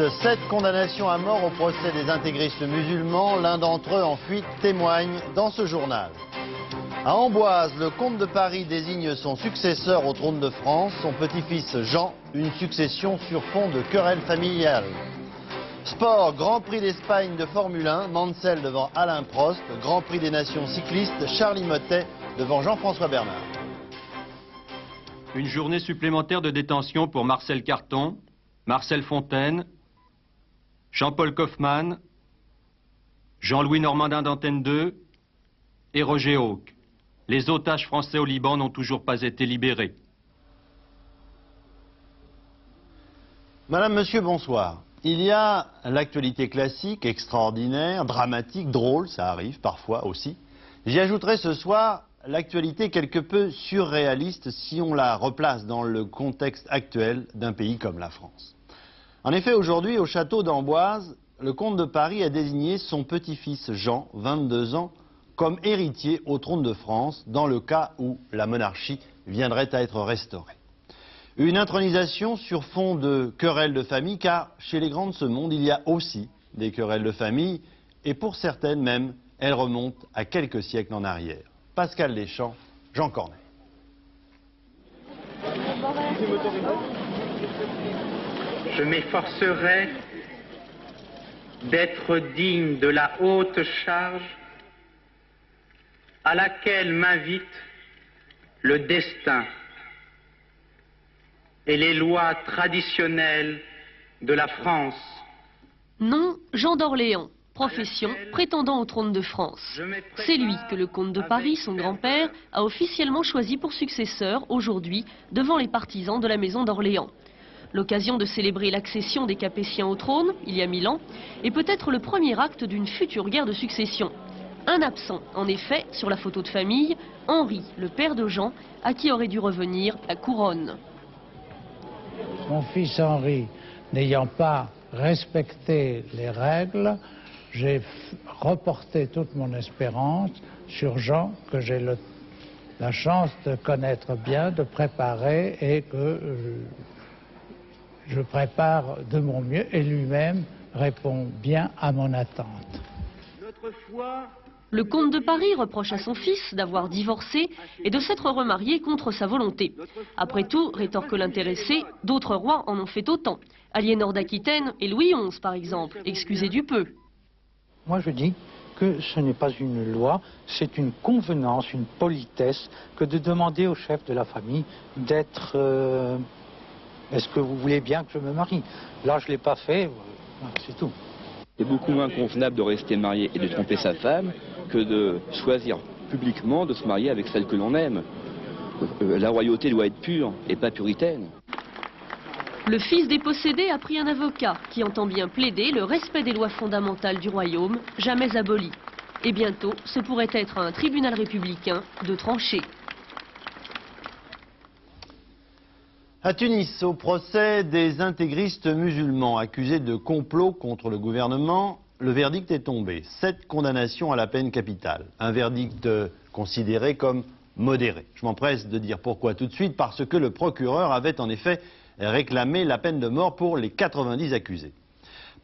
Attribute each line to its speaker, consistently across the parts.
Speaker 1: 7 condamnations à mort au procès des intégristes musulmans. L'un d'entre eux en fuite témoigne dans ce journal. À Amboise, le comte de Paris désigne son successeur au trône de France, son petit-fils Jean, une succession sur fond de querelle familiale. Sport, Grand Prix d'Espagne de Formule 1, Mansell devant Alain Prost, Grand Prix des Nations cyclistes, Charlie Mottet devant Jean-François Bernard.
Speaker 2: Une journée supplémentaire de détention pour Marcel Carton, Marcel Fontaine, Jean-Paul Kaufmann, Jean-Louis Normandin d'Antenne 2 et Roger Hawke. Les otages français au Liban n'ont toujours pas été libérés.
Speaker 1: Madame, Monsieur, bonsoir. Il y a l'actualité classique, extraordinaire, dramatique, drôle, ça arrive parfois aussi. J'y ajouterai ce soir l'actualité quelque peu surréaliste si on la replace dans le contexte actuel d'un pays comme la France. En effet, aujourd'hui, au château d'Amboise, le comte de Paris a désigné son petit-fils Jean, 22 ans, comme héritier au trône de France, dans le cas où la monarchie viendrait à être restaurée. Une intronisation sur fond de querelles de famille, car chez les grands de ce monde, il y a aussi des querelles de famille, et pour certaines même, elles remontent à quelques siècles en arrière. Pascal Deschamps, Jean Cornet.
Speaker 3: Je m'efforcerai d'être digne de la haute charge à laquelle m'invite le destin et les lois traditionnelles de la France.
Speaker 4: Nom, Jean d'Orléans. Profession, prétendant au trône de France. C'est lui que le comte de Paris, son grand-père, a officiellement choisi pour successeur aujourd'hui devant les partisans de la maison d'Orléans. L'occasion de célébrer l'accession des Capétiens au trône, il y a 1000 ans, est peut-être le premier acte d'une future guerre de succession. Un absent, en effet, sur la photo de famille, Henri, le père de Jean, à qui aurait dû revenir la couronne.
Speaker 5: Mon fils Henri, n'ayant pas respecté les règles, j'ai reporté toute mon espérance sur Jean, que j'ai la chance de connaître bien, de préparer et que je prépare de mon mieux, et lui-même répond bien à mon attente.
Speaker 4: Le comte de Paris reproche à son fils d'avoir divorcé et de s'être remarié contre sa volonté. Après tout, rétorque l'intéressé, d'autres rois en ont fait autant. Aliénor d'Aquitaine et Louis XI, par exemple, excusez du peu.
Speaker 6: Moi, je dis que ce n'est pas une loi, c'est une convenance, une politesse, que de demander au chef de la famille d'être... Est-ce que vous voulez bien que je me marie? Là, je ne l'ai pas fait, c'est tout.
Speaker 7: C'est beaucoup moins convenable de rester marié et de tromper sa femme que de choisir publiquement de se marier avec celle que l'on aime. La royauté doit être pure et pas puritaine.
Speaker 4: Le fils des possédés a pris un avocat qui entend bien plaider le respect des lois fondamentales du royaume, jamais abolies. Et bientôt, ce pourrait être à un tribunal républicain de trancher.
Speaker 1: À Tunis, au procès des intégristes musulmans accusés de complot contre le gouvernement, le verdict est tombé. 7 condamnations à la peine capitale. Un verdict considéré comme modéré. Je m'empresse de dire pourquoi tout de suite, parce que le procureur avait en effet réclamé la peine de mort pour les 90 accusés.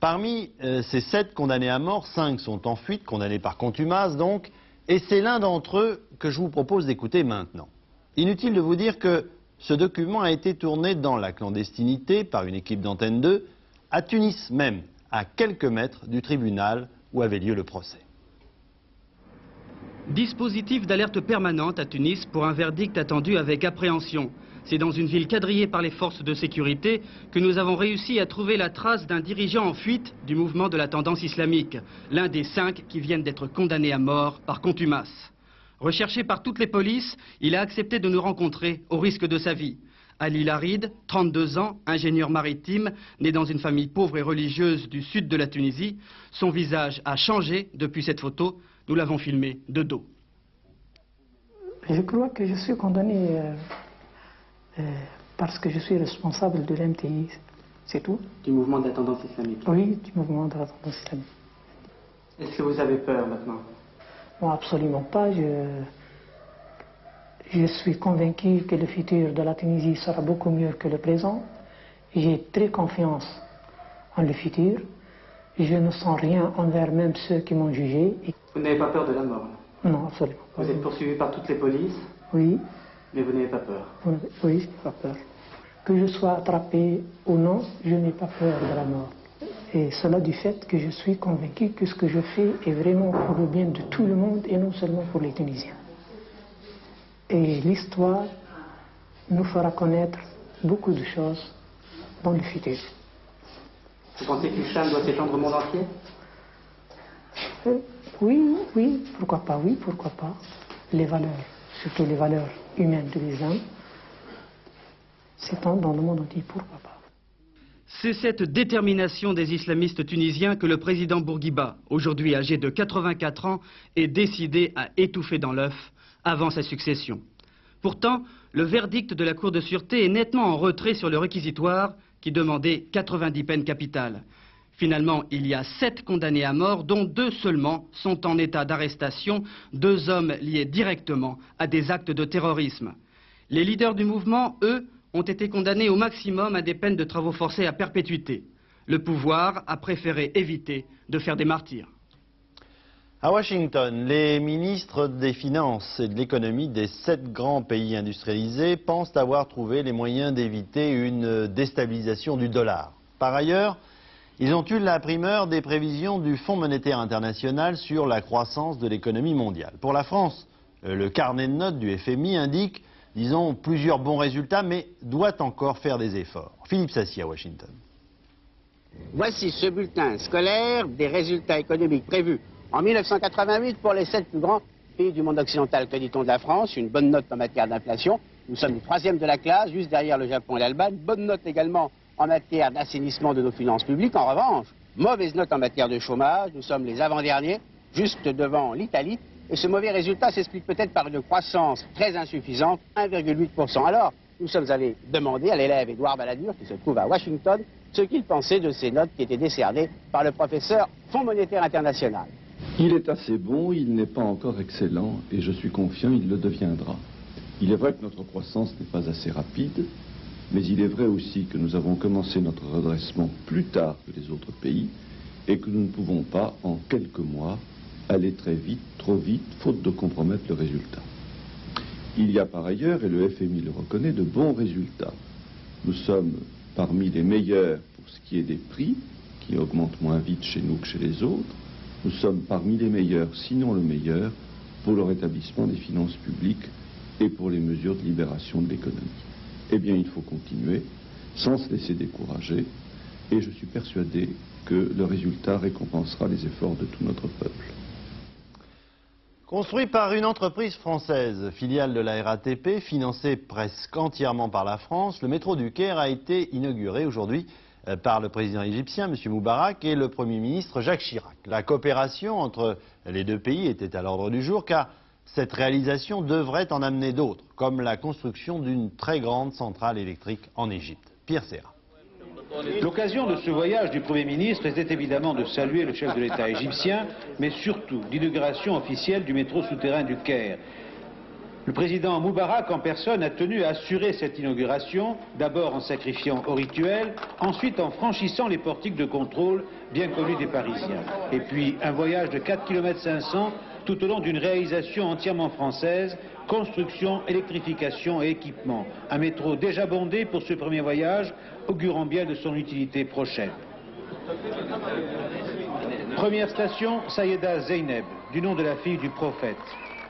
Speaker 1: Parmi ces 7 condamnés à mort, 5 sont en fuite, condamnés par contumace donc, et c'est l'un d'entre eux que je vous propose d'écouter maintenant. Inutile de vous dire que ce document a été tourné dans la clandestinité par une équipe d'Antenne 2, à Tunis même, à quelques mètres du tribunal où avait lieu le procès.
Speaker 8: Dispositif d'alerte permanente à Tunis pour un verdict attendu avec appréhension. C'est dans une ville quadrillée par les forces de sécurité que nous avons réussi à trouver la trace d'un dirigeant en fuite du mouvement de la tendance islamique, l'un des 5 qui viennent d'être condamnés à mort par contumace. Recherché par toutes les polices, il a accepté de nous rencontrer au risque de sa vie. Ali Larid, 32 ans, ingénieur maritime, né dans une famille pauvre et religieuse du sud de la Tunisie. Son visage a changé depuis cette photo. Nous l'avons filmé de dos.
Speaker 9: Je crois que je suis condamné parce que je suis responsable de l'MTI, c'est tout.
Speaker 10: Du mouvement de la tendance islamique?
Speaker 9: Oui, du mouvement de la tendance islamique.
Speaker 10: Est-ce que vous avez peur maintenant?
Speaker 9: Non, absolument pas. Je suis convaincu que le futur de la Tunisie sera beaucoup mieux que le présent. J'ai très confiance en le futur. Je ne sens rien envers même ceux qui m'ont jugé.
Speaker 10: Vous n'avez pas peur de la mort, là?
Speaker 9: Non, absolument pas.
Speaker 10: Vous êtes poursuivi par toutes les polices?
Speaker 9: Oui.
Speaker 10: Mais vous n'avez pas peur?
Speaker 9: Oui, je n'ai pas peur. Que je sois attrapé ou non, je n'ai pas peur de la mort. Et cela du fait que je suis convaincu que ce que je fais est vraiment pour le bien de tout le monde et non seulement pour les Tunisiens. Et l'histoire nous fera connaître beaucoup de choses dans le futur.
Speaker 10: Vous pensez que l'islam doit s'étendre au monde entier?
Speaker 9: Oui, pourquoi pas, oui, pourquoi pas. Les valeurs, surtout les valeurs humaines de l'islam, s'étendent dans le monde entier, pourquoi pas.
Speaker 8: C'est cette détermination des islamistes tunisiens que le président Bourguiba, aujourd'hui âgé de 84 ans, est décidé à étouffer dans l'œuf avant sa succession. Pourtant, le verdict de la Cour de sûreté est nettement en retrait sur le réquisitoire qui demandait 90 peines capitales. Finalement, il y a 7 condamnés à mort, dont 2 seulement sont en état d'arrestation, 2 hommes liés directement à des actes de terrorisme. Les leaders du mouvement, eux, ont été condamnés au maximum à des peines de travaux forcés à perpétuité. Le pouvoir a préféré éviter de faire des martyrs.
Speaker 1: À Washington, les ministres des Finances et de l'économie des 7 grands pays industrialisés pensent avoir trouvé les moyens d'éviter une déstabilisation du dollar. Par ailleurs, ils ont eu la primeur des prévisions du Fonds monétaire international sur la croissance de l'économie mondiale. Pour la France, le carnet de notes du FMI indique, disons, plusieurs bons résultats, mais doit encore faire des efforts. Philippe Sassy à Washington.
Speaker 11: Voici ce bulletin scolaire des résultats économiques prévus en 1988 pour les 7 plus grands pays du monde occidental. Que dit-on de la France? Une bonne note en matière d'inflation. Nous sommes les 3e de la classe, juste derrière le Japon et l'Allemagne. Bonne note également en matière d'assainissement de nos finances publiques. En revanche, mauvaise note en matière de chômage. Nous sommes les avant-derniers, juste devant l'Italie. Et ce mauvais résultat s'explique peut-être par une croissance très insuffisante, 1,8%. Alors, nous sommes allés demander à l'élève Édouard Balladur, qui se trouve à Washington, ce qu'il pensait de ces notes qui étaient décernées par le professeur Fonds monétaire international.
Speaker 12: Il est assez bon, il n'est pas encore excellent, et je suis confiant, il le deviendra. Il est vrai que notre croissance n'est pas assez rapide, mais il est vrai aussi que nous avons commencé notre redressement plus tard que les autres pays, et que nous ne pouvons pas, en quelques mois, aller très vite, trop vite, faute de compromettre le résultat. Il y a par ailleurs, et le FMI le reconnaît, de bons résultats. Nous sommes parmi les meilleurs pour ce qui est des prix, qui augmentent moins vite chez nous que chez les autres. Nous sommes parmi les meilleurs, sinon le meilleur, pour le rétablissement des finances publiques et pour les mesures de libération de l'économie. Eh bien, il faut continuer, sans se laisser décourager, et je suis persuadé que le résultat récompensera les efforts de tout notre peuple.
Speaker 1: Construit par une entreprise française, filiale de la RATP, financée presque entièrement par la France, le métro du Caire a été inauguré aujourd'hui par le président égyptien, M. Moubarak, et le Premier ministre Jacques Chirac. La coopération entre les 2 pays était à l'ordre du jour, car cette réalisation devrait en amener d'autres, comme la construction d'une très grande centrale électrique en Égypte. Pierre Serra.
Speaker 13: L'occasion de ce voyage du Premier ministre était évidemment de saluer le chef de l'État égyptien, mais surtout l'inauguration officielle du métro souterrain du Caire. Le président Moubarak en personne a tenu à assurer cette inauguration, d'abord en sacrifiant au rituel, ensuite en franchissant les portiques de contrôle bien connus des Parisiens. Et puis un voyage de 4,5 km tout au long d'une réalisation entièrement française, construction, électrification et équipement. Un métro déjà bondé pour ce premier voyage, augurant bien de son utilité prochaine. Première station, Sayeda Zeynep, du nom de la fille du prophète.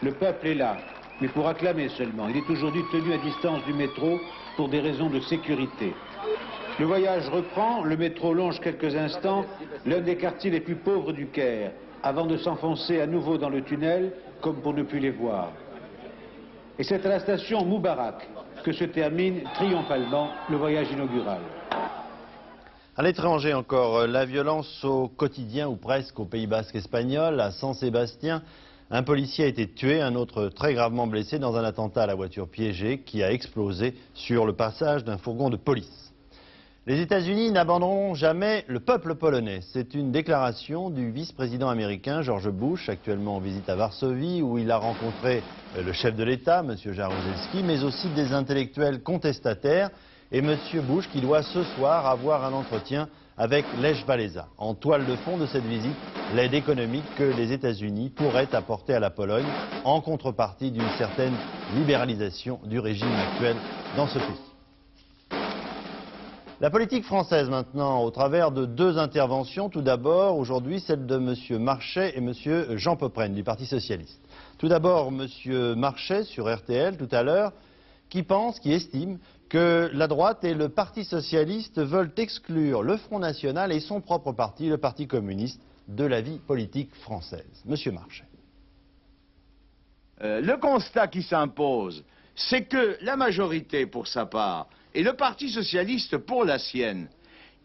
Speaker 13: Le peuple est là, mais pour acclamer seulement. Il est aujourd'hui tenu à distance du métro pour des raisons de sécurité. Le voyage reprend, le métro longe quelques instants l'un des quartiers les plus pauvres du Caire, avant de s'enfoncer à nouveau dans le tunnel, comme pour ne plus les voir. Et c'est à la station Moubarak que se termine triomphalement le voyage inaugural.
Speaker 1: À l'étranger encore, la violence au quotidien, ou presque, au Pays basque espagnol, à San-Sébastien. Un policier a été tué, un autre très gravement blessé dans un attentat à la voiture piégée qui a explosé sur le passage d'un fourgon de police. Les États-Unis n'abandonneront jamais le peuple polonais. C'est une déclaration du vice-président américain George Bush, actuellement en visite à Varsovie, où il a rencontré le chef de l'État, M. Jaruzelski, mais aussi des intellectuels contestataires. Et M. Bush qui doit ce soir avoir un entretien avec Lech Walesa. En toile de fond de cette visite, l'aide économique que les États-Unis pourraient apporter à la Pologne en contrepartie d'une certaine libéralisation du régime actuel dans ce pays. La politique française maintenant, au travers de deux interventions. Tout d'abord, aujourd'hui, celle de M. Marchais et M. Jean Poprennes du Parti Socialiste. Tout d'abord, M. Marchais sur RTL tout à l'heure, qui estime que la droite et le Parti Socialiste veulent exclure le Front National et son propre parti, le Parti communiste, de la vie politique française. M. Marchais.
Speaker 14: Le constat qui s'impose, c'est que la majorité, pour sa part, et le Parti Socialiste, pour la sienne,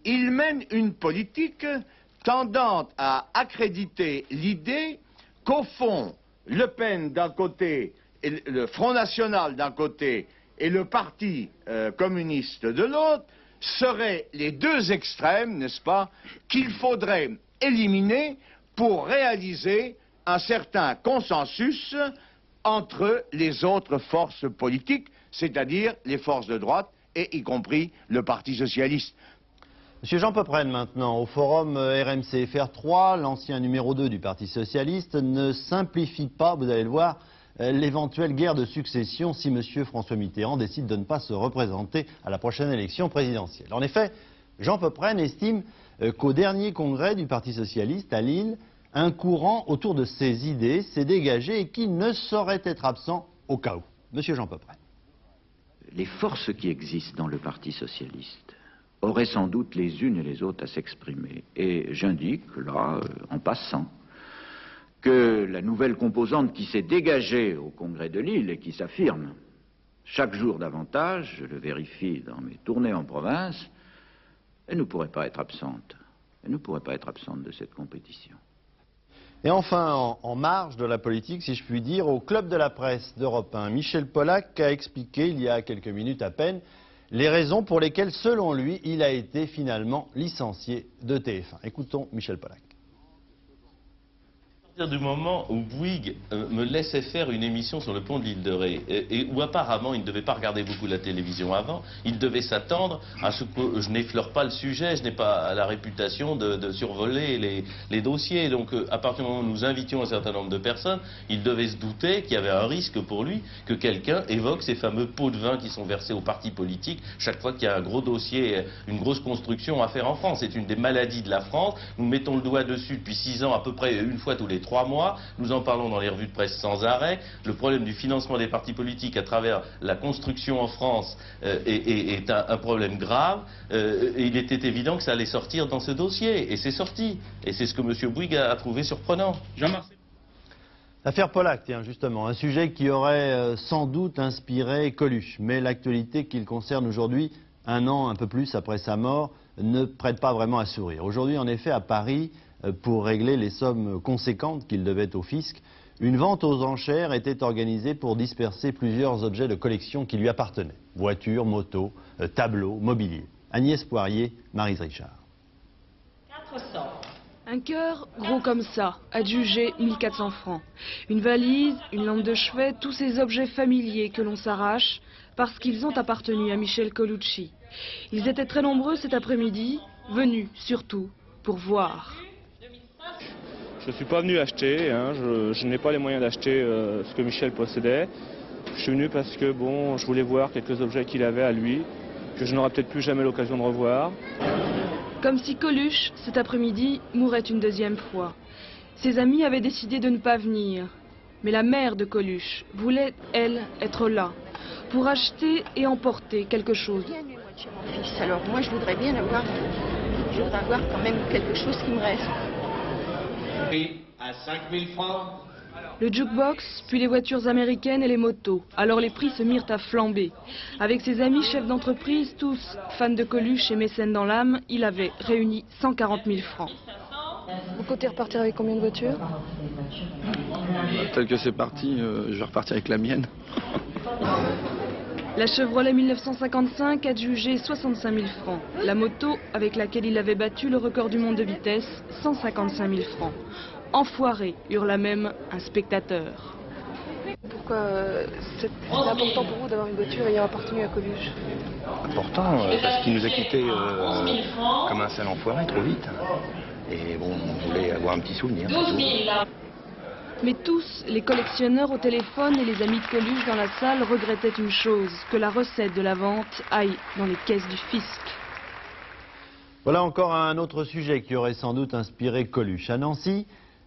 Speaker 14: ils mènent une politique tendant à accréditer l'idée qu'au fond, Le Pen d'un côté, et le Front National d'un côté, et le Parti communiste de l'autre, seraient les deux extrêmes, n'est-ce pas, qu'il faudrait éliminer pour réaliser un certain consensus entre les autres forces politiques, c'est-à-dire les forces de droite, et y compris le Parti Socialiste.
Speaker 1: Monsieur Jean Poprennes maintenant, au forum RMC FR3, l'ancien numéro 2 du Parti Socialiste ne simplifie pas, vous allez le voir, l'éventuelle guerre de succession si M. François Mitterrand décide de ne pas se représenter à la prochaine élection présidentielle. En effet, Jean Poprennes estime qu'au dernier congrès du Parti Socialiste à Lille, un courant autour de ces idées s'est dégagé et qui ne saurait être absent au cas où. Monsieur Jean Poprennes.
Speaker 15: Les forces qui existent dans le Parti Socialiste auraient sans doute les unes et les autres à s'exprimer. Et j'indique, là, en passant, que la nouvelle composante qui s'est dégagée au congrès de Lille et qui s'affirme chaque jour davantage, je le vérifie dans mes tournées en province, elle ne pourrait pas être absente. Elle ne pourrait pas être absente de cette compétition.
Speaker 1: Et enfin, en marge de la politique, si je puis dire, au Club de la Presse d'Europe 1, Michel Pollack a expliqué, il y a quelques minutes à peine, les raisons pour lesquelles, selon lui, il a été finalement licencié de TF1. Écoutons Michel Pollack.
Speaker 16: À partir du moment où Bouygues me laissait faire une émission sur le pont de l'île de Ré, et où apparemment il ne devait pas regarder beaucoup la télévision avant, il devait s'attendre à ce que je n'effleure pas le sujet, je n'ai pas la réputation de survoler les dossiers. Donc à partir du moment où nous invitions un certain nombre de personnes, il devait se douter qu'il y avait un risque pour lui que quelqu'un évoque ces fameux pots de vin qui sont versés aux partis politiques chaque fois qu'il y a un gros dossier, une grosse construction à faire en France. C'est une des maladies de la France. Nous mettons le doigt dessus depuis 6 ans, à peu près une fois tous les 3 mois. Nous en parlons dans les revues de presse sans arrêt. Le problème du financement des partis politiques à travers la construction en France est un problème grave. Et il était évident que ça allait sortir dans ce dossier. Et c'est sorti. Et c'est ce que M. Bouygues a trouvé surprenant.
Speaker 1: L'affaire Pollack, tiens, justement, un sujet qui aurait sans doute inspiré Coluche. Mais l'actualité qui le concerne aujourd'hui, un an, un peu plus après sa mort, ne prête pas vraiment à sourire. Aujourd'hui, en effet, à Paris, pour régler les sommes conséquentes qu'il devait au fisc, une vente aux enchères était organisée pour disperser plusieurs objets de collection qui lui appartenaient. Voitures, motos, tableaux, mobilier. Agnès Poirier, Maryse Richard.
Speaker 17: 400. Un cœur gros comme ça, adjugé 1400 francs. Une valise, une lampe de chevet, tous ces objets familiers que l'on s'arrache parce qu'ils ont appartenu à Michel Colucci. Ils étaient très nombreux cet après-midi, venus surtout pour voir.
Speaker 18: Je ne suis pas venu acheter, hein, je n'ai pas les moyens d'acheter ce que Michel possédait. Je suis venu parce que bon, je voulais voir quelques objets qu'il avait à lui, que je n'aurai peut-être plus jamais l'occasion de revoir.
Speaker 17: Comme si Coluche, cet après-midi, mourait une deuxième fois. Ses amis avaient décidé de ne pas venir. Mais la mère de Coluche voulait, elle, être là, pour acheter et emporter quelque chose.
Speaker 19: Mon fils, alors moi je voudrais bien avoir quand même quelque chose qui me reste.
Speaker 20: À 5 000 francs.
Speaker 17: Le jukebox, puis les voitures américaines et les motos. Alors les prix se mirent à flamber. Avec ses amis chefs d'entreprise, tous fans de Coluche et mécènes dans l'âme, il avait réuni 140 000 francs.
Speaker 21: Vous comptez repartir avec combien de voitures?
Speaker 22: Tel que c'est parti, je vais repartir avec la mienne.
Speaker 17: La Chevrolet 1955 adjugée 65 000 francs. La moto avec laquelle il avait battu le record du monde de vitesse, 155 000 francs. Enfoiré, hurla même un spectateur.
Speaker 21: Pourquoi c'est important pour vous d'avoir une voiture ayant appartenu à Coluche?
Speaker 2: Important, parce qu'il nous a quittés comme un sale enfoiré trop vite. Et bon, on voulait avoir un petit souvenir.
Speaker 17: Mais tous, les collectionneurs au téléphone et les amis de Coluche dans la salle, regrettaient une chose, que la recette de la vente aille dans les caisses du fisc.
Speaker 1: Voilà encore un autre sujet qui aurait sans doute inspiré Coluche. À Nancy,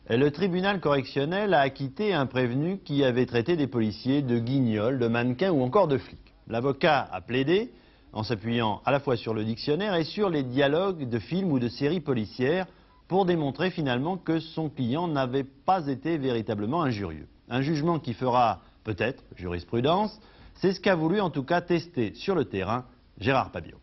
Speaker 1: le tribunal correctionnel a acquitté un prévenu qui avait traité des policiers de guignols, de mannequins ou encore de flics. L'avocat a plaidé en s'appuyant à la fois sur le dictionnaire et sur les dialogues de films ou de séries policières pour démontrer finalement que son client n'avait pas été véritablement injurieux. Un jugement qui fera peut-être jurisprudence, c'est ce qu'a voulu en tout cas tester sur le terrain Gérard Pabio.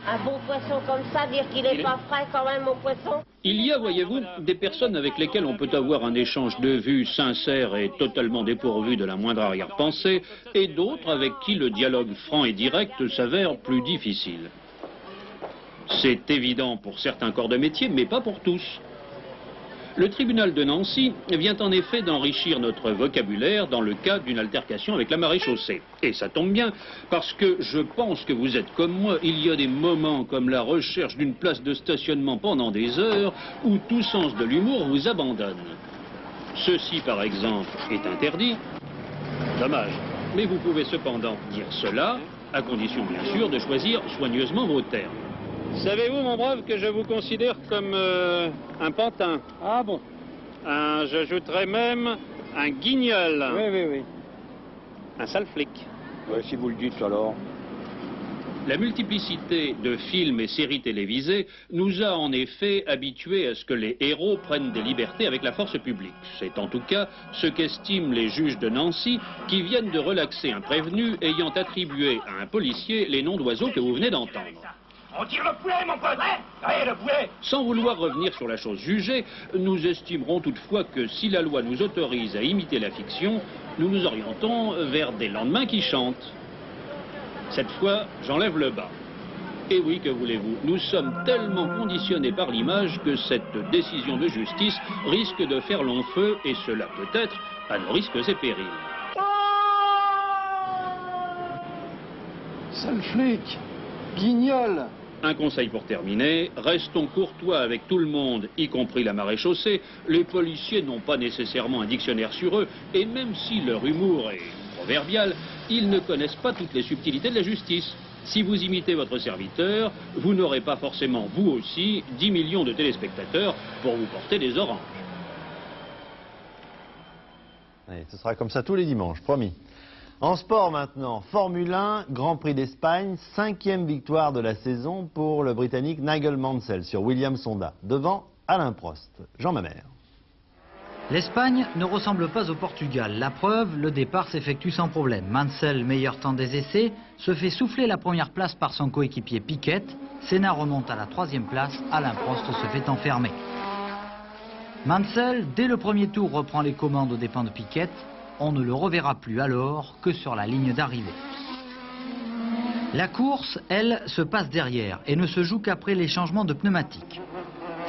Speaker 20: Un bon poisson comme ça, dire qu'il n'est pas frais quand même au poisson?
Speaker 23: Il y a, voyez-vous, des personnes avec lesquelles on peut avoir un échange de vues sincère et totalement dépourvu de la moindre arrière-pensée, et d'autres avec qui le dialogue franc et direct s'avère plus difficile. C'est évident pour certains corps de métier, mais pas pour tous. Le tribunal de Nancy vient en effet d'enrichir notre vocabulaire dans le cas d'une altercation avec la maréchaussée. Et ça tombe bien, parce que je pense que vous êtes comme moi, il y a des moments comme la recherche d'une place de stationnement pendant des heures où tout sens de l'humour vous abandonne. Ceci, par exemple, est interdit. Dommage. Mais vous pouvez cependant dire cela, à condition bien sûr de choisir soigneusement vos termes. Savez-vous, mon brave, que je vous considère comme un pantin? Ah bon? J'ajouterais même un guignol. Oui, oui, oui. Un sale flic. Oui, si vous le dites alors. La multiplicité de films et séries télévisées nous a en effet habitués à ce que les héros prennent des libertés avec la force publique. C'est en tout cas ce qu'estiment les juges de Nancy qui viennent de relaxer un prévenu ayant attribué à un policier les noms d'oiseaux que vous venez d'entendre.
Speaker 24: On tire le poulet, mon pote! Allez, le poulet!
Speaker 23: Sans vouloir revenir sur la chose jugée, nous estimerons toutefois que si la loi nous autorise à imiter la fiction, nous nous orientons vers des lendemains qui chantent. Cette fois, j'enlève le bas. Et oui, que voulez-vous, nous sommes tellement conditionnés par l'image que cette décision de justice risque de faire long feu, et cela peut-être à nos risques et périls.
Speaker 2: Sale flic! Guignol!
Speaker 23: Un conseil pour terminer, restons courtois avec tout le monde, y compris la maréchaussée. Les policiers n'ont pas nécessairement un dictionnaire sur eux, et même si leur humour est proverbial, ils ne connaissent pas toutes les subtilités de la justice. Si vous imitez votre serviteur, vous n'aurez pas forcément, vous aussi, 10 millions de téléspectateurs pour vous porter des oranges.
Speaker 1: Allez, ce sera comme ça tous les dimanches, promis. En sport maintenant, Formule 1, Grand Prix d'Espagne, 5e victoire de la saison pour le Britannique Nigel Mansell sur Williams Honda, devant Alain Prost. Jean Mamère.
Speaker 25: L'Espagne ne ressemble pas au Portugal. La preuve, le départ s'effectue sans problème. Mansell, meilleur temps des essais, se fait souffler la première place par son coéquipier Piquet. Senna remonte à la 3e place, Alain Prost se fait enfermer. Mansell, dès le premier tour, reprend les commandes aux dépens de Piquet. On ne le reverra plus alors que sur la ligne d'arrivée. La course, elle, se passe derrière et ne se joue qu'après les changements de pneumatiques.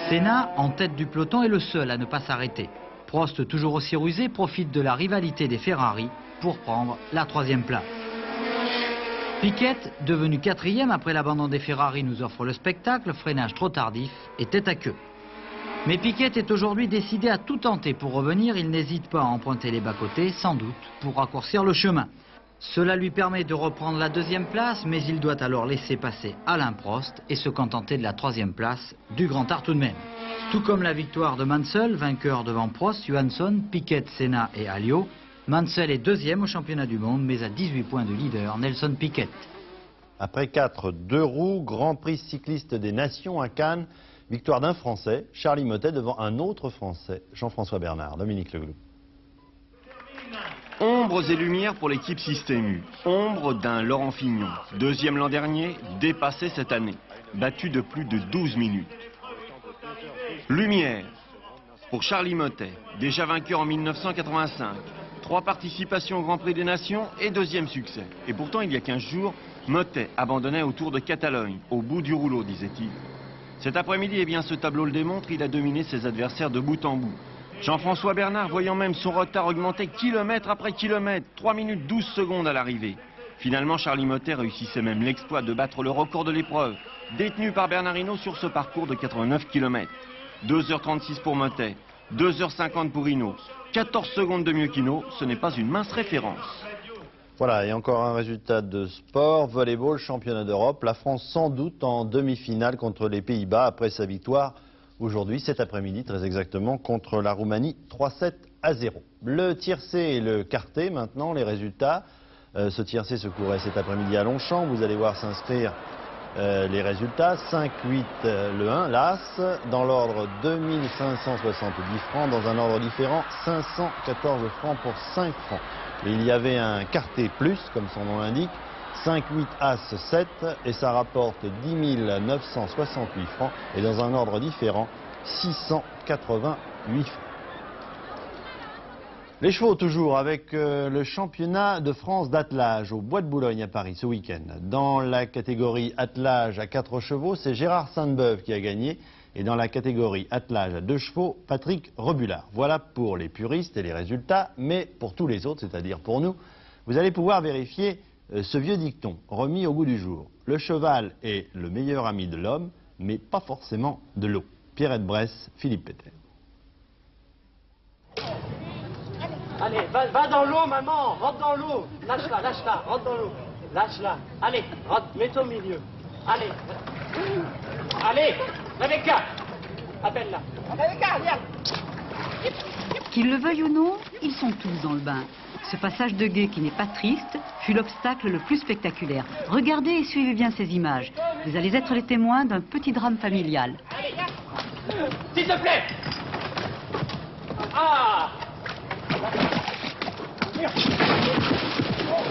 Speaker 25: Senna, en tête du peloton, est le seul à ne pas s'arrêter. Prost, toujours aussi rusé, profite de la rivalité des Ferrari pour prendre la 3e place. Piquet, devenu 4e après l'abandon des Ferrari, nous offre le spectacle, freinage trop tardif et tête à queue. Mais Piquet est aujourd'hui décidé à tout tenter pour revenir. Il n'hésite pas à emprunter les bas-côtés, sans doute pour raccourcir le chemin. Cela lui permet de reprendre la 2e place, mais il doit alors laisser passer Alain Prost et se contenter de la 3e place, du grand art tout de même. Tout comme la victoire de Mansell, vainqueur devant Prost, Johansson, Piquet, Senna et Alliot. Mansell est 2e au championnat du monde, mais à 18 points de leader, Nelson Piquet.
Speaker 1: Après 4 deux roues, Grand Prix cycliste des Nations à Cannes, victoire d'un Français, Charlie Mottet, devant un autre Français, Jean-François Bernard. Dominique Leglou.
Speaker 26: Ombres et lumières pour l'équipe Système U. Ombre d'un Laurent Fignon, 2e l'an dernier, dépassé cette année, battu de plus de 12 minutes. Lumière pour Charlie Mottet, déjà vainqueur en 1985. 3 participations au Grand Prix des Nations et 2e succès. Et pourtant, il y a 15 jours, Mottet abandonnait au Tour de Catalogne, au bout du rouleau, disait-il. Cet après-midi, eh bien, ce tableau le démontre, il a dominé ses adversaires de bout en bout. Jean-François Bernard voyant même son retard augmenter kilomètre après kilomètre, 3 minutes 12 secondes à l'arrivée. Finalement, Charly Mottet réussissait même l'exploit de battre le record de l'épreuve, détenu par Bernard Hinault sur ce parcours de 89 km. 2h36 pour Mottet, 2h50 pour Hinault. 14 secondes de mieux qu'Hinault, ce n'est pas une mince référence.
Speaker 1: Voilà, et encore un résultat de sport, volleyball, championnat d'Europe. La France sans doute en demi-finale contre les Pays-Bas après sa victoire aujourd'hui, cet après-midi, très exactement, contre la Roumanie, 3-7-0. Le tiercé et le quarté, maintenant, les résultats. Ce tiercé se courait cet après-midi à Longchamp. Vous allez voir s'inscrire les résultats. 5-8 le 1, l'As. Dans l'ordre, 2570 francs. Dans un ordre différent, 514 francs pour 5 francs. Et il y avait un quarté plus, comme son nom l'indique. 5, 8, As, 7. Et ça rapporte 10 968 francs. Et dans un ordre différent, 688 francs. Les chevaux toujours avec le championnat de France d'attelage au Bois de Boulogne à Paris ce week-end. Dans la catégorie attelage à 4 chevaux, c'est Gérard Sainte-Beuve qui a gagné. Et dans la catégorie attelage à 2 chevaux, Patrick Rebulard. Voilà pour les puristes et les résultats, mais pour tous les autres, c'est-à-dire pour nous, vous allez pouvoir vérifier ce vieux dicton remis au goût du jour. Le cheval est le meilleur ami de l'homme, mais pas forcément de l'eau. Pierrette Bresse, Philippe Péter.
Speaker 3: Allez, va dans l'eau, maman, rentre dans l'eau. Lâche-la, rentre dans l'eau. Lâche-la. Allez, rentre, mets-toi au milieu. Allez. Allez, Rebecca, appelle-la. Rebecca, viens.
Speaker 4: Qu'ils le veuillent ou non, ils sont tous dans le bain. Ce passage de guet qui n'est pas triste fut l'obstacle le plus spectaculaire. Regardez et suivez bien ces images. Vous allez être les témoins d'un petit drame familial.
Speaker 3: Allez, s'il te plaît. Ah.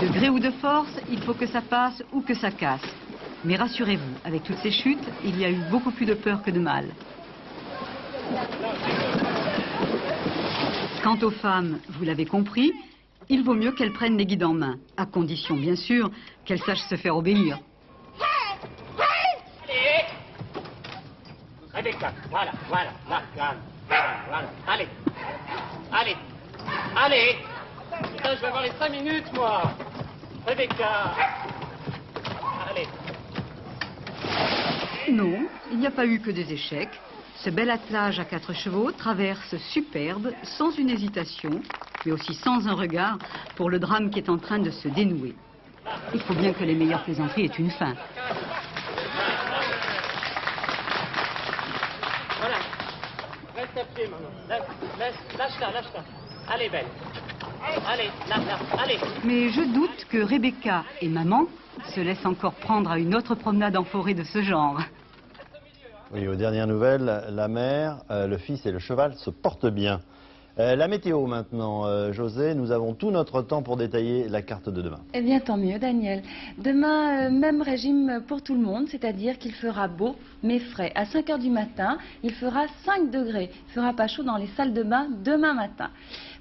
Speaker 4: De gré ou de force, il faut que ça passe ou que ça casse. Mais rassurez-vous, avec toutes ces chutes, il y a eu beaucoup plus de peur que de mal. Quant aux femmes, vous l'avez compris, il vaut mieux qu'elles prennent les guides en main, à condition bien sûr qu'elles sachent se faire obéir.
Speaker 3: Allez. Rebecca, voilà, allez. Putain, je vais avoir les 5 minutes, moi. Rebecca. Allez.
Speaker 4: Non, il n'y a pas eu que des échecs. Ce bel attelage à 4 chevaux traverse superbe, sans une hésitation, mais aussi sans un regard, pour le drame qui est en train de se dénouer. Il faut bien que les meilleures plaisanteries aient une fin.
Speaker 3: Voilà. Reste à pied, maman. Lâche-la. Allez, belle. Allez, allez.
Speaker 4: Mais je doute que Rebecca et maman se laissent encore prendre à une autre promenade en forêt de ce genre.
Speaker 1: Oui, aux dernières nouvelles, la mère, le fils et le cheval se portent bien. La météo maintenant, José, nous avons tout notre temps pour détailler la carte de demain.
Speaker 5: Eh bien, tant mieux, Daniel. Demain, même régime pour tout le monde, c'est-à-dire qu'il fera beau, mais frais. À 5 h du matin, il fera 5 degrés. Il ne fera pas chaud dans les salles de bain demain matin.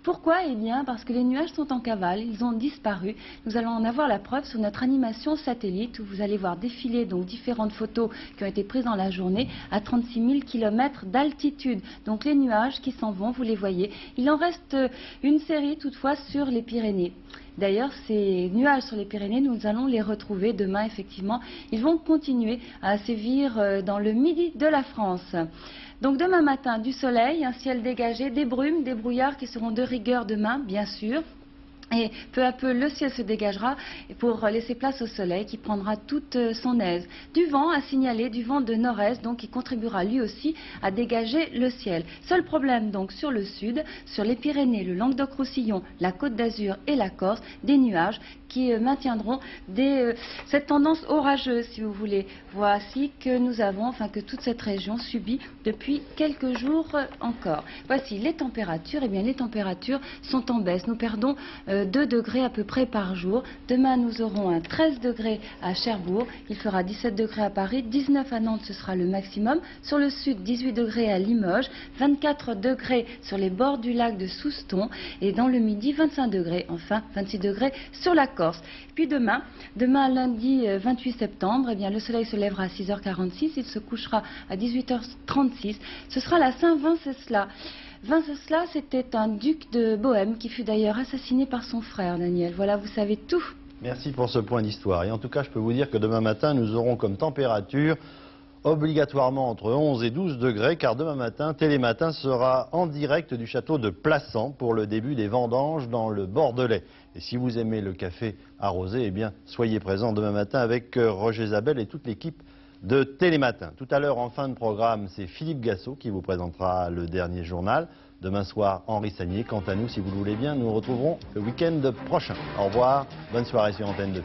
Speaker 5: Pourquoi? Eh bien, parce que les nuages sont en cavale, ils ont disparu. Nous allons en avoir la preuve sur notre animation satellite, où vous allez voir défiler donc différentes photos qui ont été prises dans la journée à 36 000 km d'altitude. Donc les nuages qui s'en vont, vous les voyez. Il en reste une série toutefois sur les Pyrénées. D'ailleurs, ces nuages sur les Pyrénées, nous allons les retrouver demain, effectivement. Ils vont continuer à sévir dans le midi de la France. Donc demain matin, du soleil, un ciel dégagé, des brumes, des brouillards qui seront de rigueur demain, bien sûr. Et peu à peu, le ciel se dégagera pour laisser place au soleil qui prendra toute son aise. Du vent à signaler, du vent de nord-est, donc qui contribuera lui aussi à dégager le ciel. Seul problème donc sur le sud, sur les Pyrénées, le Languedoc-Roussillon, la Côte d'Azur et la Corse, des nuages qui maintiendront cette tendance orageuse, si vous voulez. Voici que nous avons, enfin que toute cette région subit depuis quelques jours encore. Voici les températures. Eh bien, les températures sont en baisse. Nous perdons 2 degrés à peu près par jour. Demain, nous aurons un 13 degrés à Cherbourg. Il fera 17 degrés à Paris, 19 à Nantes, ce sera le maximum. Sur le sud, 18 degrés à Limoges, 24 degrés sur les bords du lac de Souston. Et dans le midi, 25 degrés. Enfin, 26 degrés sur la Corse. Puis demain lundi 28 septembre, eh bien, le soleil se lèvera à 6 h 46, il se couchera à 18 h 36. Ce sera la Saint-Venceslas. Wenceslas, c'était un duc de Bohême qui fut d'ailleurs assassiné par son frère, Daniel. Voilà, vous savez tout.
Speaker 1: Merci pour ce point d'histoire. Et en tout cas, je peux vous dire que demain matin, nous aurons comme température obligatoirement entre 11 et 12 degrés, car demain matin, Télématin sera en direct du château de Plassans pour le début des vendanges dans le Bordelais. Et si vous aimez le café arrosé, eh bien, soyez présents demain matin avec Roger Zabel et toute l'équipe de Télématin. Tout à l'heure, en fin de programme, c'est Philippe Gassot qui vous présentera le dernier journal. Demain soir, Henri Sagnier. Quant à nous, si vous le voulez bien, nous nous retrouverons le week-end prochain. Au revoir, bonne soirée sur Antenne 2.